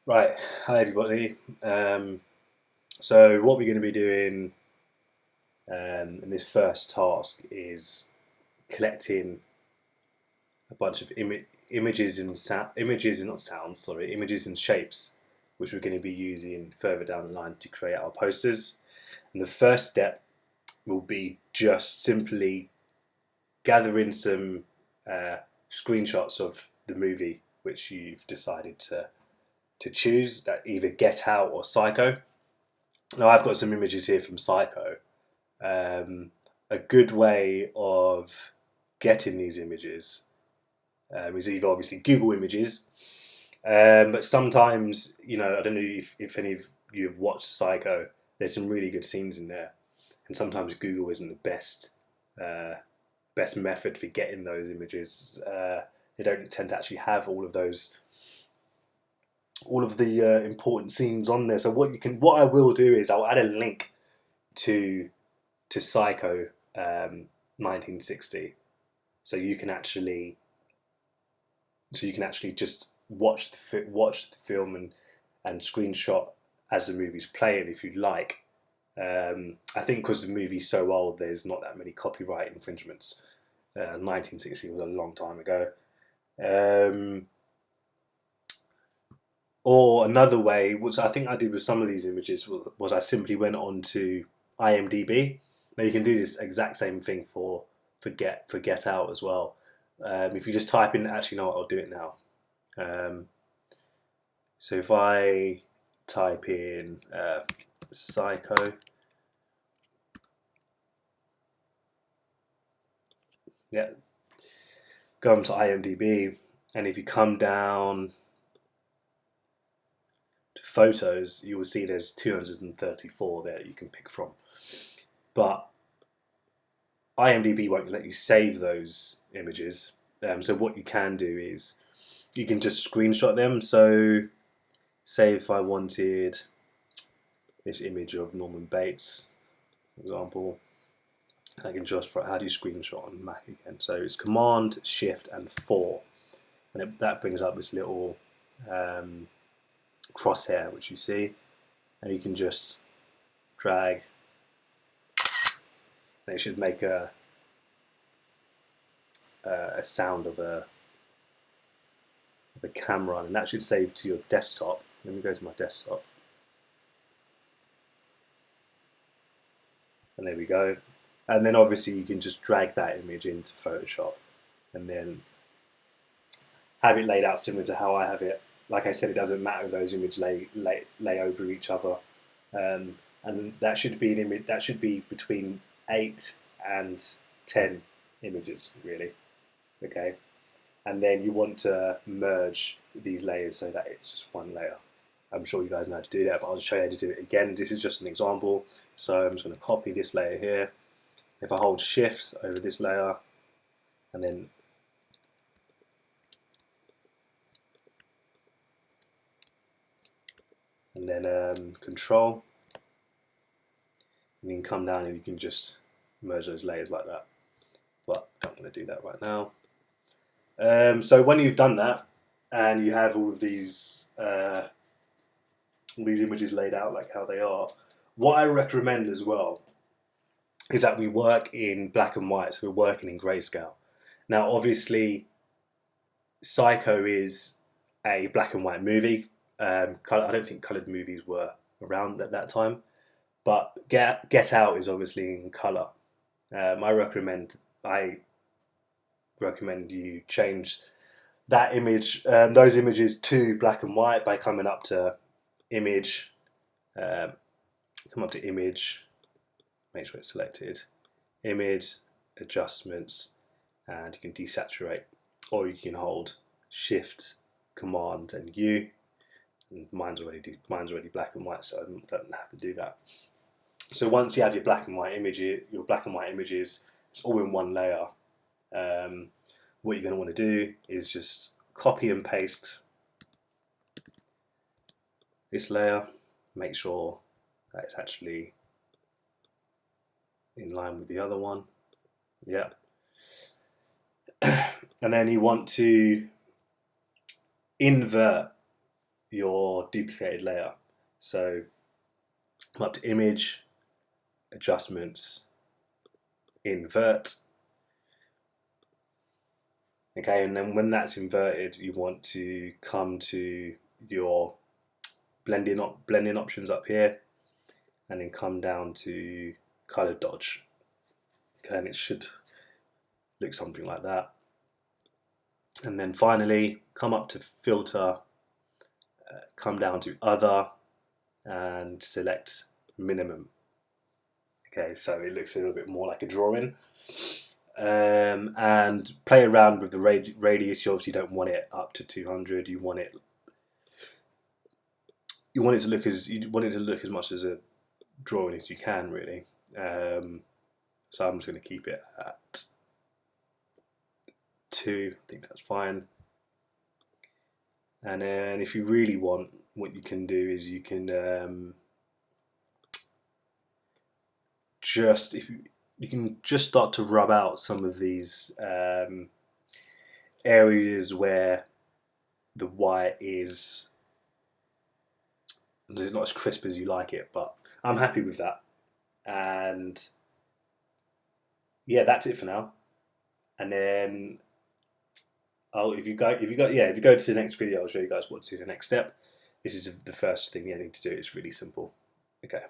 Right, hi everybody. So what we're going to be doing in this first task is collecting a bunch of images and images and not sounds, sorry, images and shapes, which we're going to be using further down the line to create our posters. And the first step will be just simply gathering some screenshots of the movie which you've decided to choose, that either Get Out or Psycho. Now I've got some images here from Psycho. Um, a good way of getting these images is either obviously Google Images, but sometimes, I don't know if any of you have watched Psycho. There's some really good scenes in there, and sometimes Google isn't the best method for getting those images. They don't tend to actually have all of the important scenes on there. So what I will do is I'll add a link to Psycho 1960, so you can actually just watch the film and screenshot as the movie's playing if you'd like. I think because the movie's so old, there's not that many copyright infringements. 1960 was a long time ago. Um, or another way, which I think I did with some of these images, was I simply went on to IMDb. Now you can do this exact same thing for Get Out as well. If you just type in, actually, no, I'll do it now. Um, so if I type in Psycho, yeah, go to IMDb, and if you come down to photos, you will see there's 234 there you can pick from. But IMDb won't let you save those images. So what you can do is you can just screenshot them. So say if I wanted this image of Norman Bates, for example, I can just, how do you screenshot on Mac again? So it's Command, Shift, and 4, and that brings up this little crosshair, which you see, and you can just drag, and it should make a sound of a camera, and that should save to your desktop. Let me go to my desktop, and there we go. And then obviously you can just drag that image into Photoshop, and then have it laid out similar to how I have it. Like I said, it doesn't matter if those images lay over each other, and that should be an image that should be between 8 and 10 images, really. Okay, and then you want to merge these layers so that it's just one layer. I'm sure you guys know how to do that, but I'll show you how to do it again. This is just an example. So I'm just going to copy this layer here. If I hold Shift over this layer, and then Control, and you can come down and you can just merge those layers like that. But I don't want to do that right now. So when you've done that and you have all of these images laid out like how they are, what I recommend as well is that we work in black and white, so we're working in grayscale. Now, obviously, Psycho is a black and white movie. I don't think coloured movies were around at that time, but Get Out is obviously in colour. I recommend you change those images to black and white by coming up to image, um, make sure it's selected, image, adjustments, and you can desaturate, or you can hold Shift, Command, and U. And mine's already black and white, so I don't have to do that. So once you have your black and white images, it's all in one layer. What you're going to want to do is just copy and paste this layer, make sure that it's actually in line with the other one. Yeah. And then you want to invert your duplicated layer. So come up to image, adjustments, invert. Okay, and then when that's inverted, you want to come to your blending options up here, and then come down to color dodge. Okay, and it should look something like that. And then finally, come up to filter, come down to other, and select minimum. Okay, so it looks a little bit more like a drawing. And play around with the radius. You obviously don't want it up to 200. You want it to look as much as a drawing as you can, really. So I'm just going to keep it at 2. I think that's fine. And then if you really want, what you can do is you can you can just start to rub out some of these areas where the white is not as crisp as you like it, but I'm happy with that. And yeah, that's it for now. And then if you go to the next video, I'll show you guys what to do the next step. This is the first thing you need to do. It's really simple. Okay.